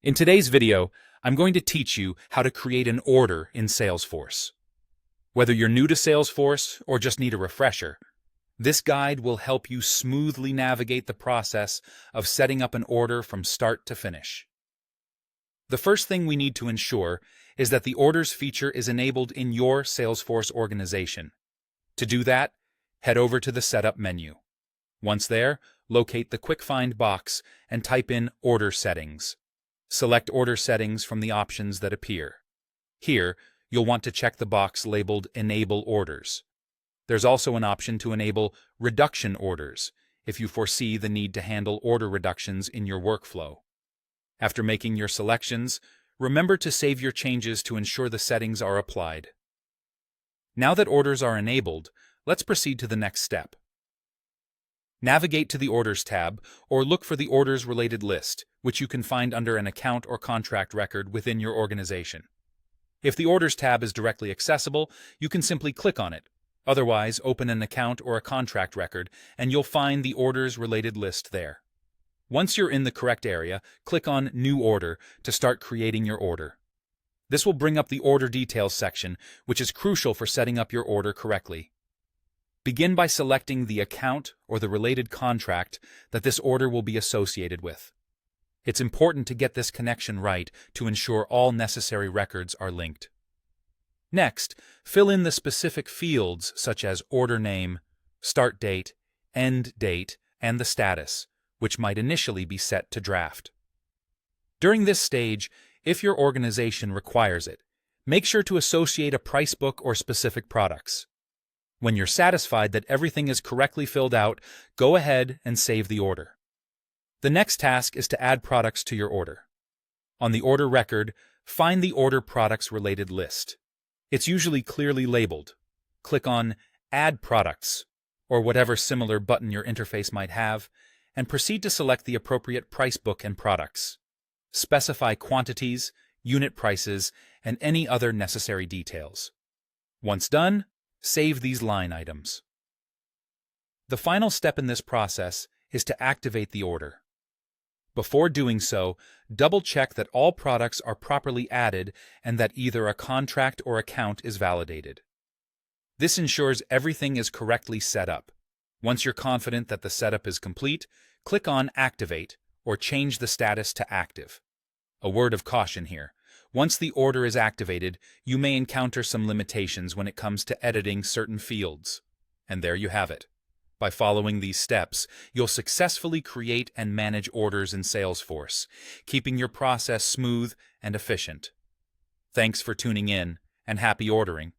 In today's video, I'm going to teach you how to create an order in Salesforce. Whether you're new to Salesforce or just need a refresher, this guide will help you smoothly navigate the process of setting up an order from start to finish. The first thing we need to ensure is that the Orders feature is enabled in your Salesforce organization. To do that, head over to the Setup menu. Once there, locate the Quick Find box and type in Order Settings. Select Order Settings from the options that appear. Here, you'll want to check the box labeled Enable Orders. There's also an option to enable Reduction Orders if you foresee the need to handle order reductions in your workflow. After making your selections, remember to save your changes to ensure the settings are applied. Now that orders are enabled, let's proceed to the next step. Navigate to the Orders tab or look for the Orders-related list, which you can find under an account or contract record within your organization. If the Orders tab is directly accessible, you can simply click on it. Otherwise, open an account or a contract record, and you'll find the Orders-related list there. Once you're in the correct area, click on New Order to start creating your order. This will bring up the Order Details section, which is crucial for setting up your order correctly. Begin by selecting the account or the related contract that this order will be associated with. It's important to get this connection right to ensure all necessary records are linked. Next, fill in the specific fields such as order name, start date, end date, and the status, which might initially be set to draft. During this stage, if your organization requires it, make sure to associate a price book or specific products. When you're satisfied that everything is correctly filled out, go ahead and save the order. The next task is to add products to your order. On the order record, find the order products related list. It's usually clearly labeled. Click on Add Products, or whatever similar button your interface might have, and proceed to select the appropriate price book and products. Specify quantities, unit prices, and any other necessary details. Once done, save these line items. The final step in this process is to activate the order. Before doing so, double-check that all products are properly added and that either a contract or account is validated. This ensures everything is correctly set up. Once you're confident that the setup is complete, click on Activate or change the status to Active. A word of caution here. Once the order is activated, you may encounter some limitations when it comes to editing certain fields. And there you have it. By following these steps, you'll successfully create and manage orders in Salesforce, keeping your process smooth and efficient. Thanks for tuning in, and happy ordering.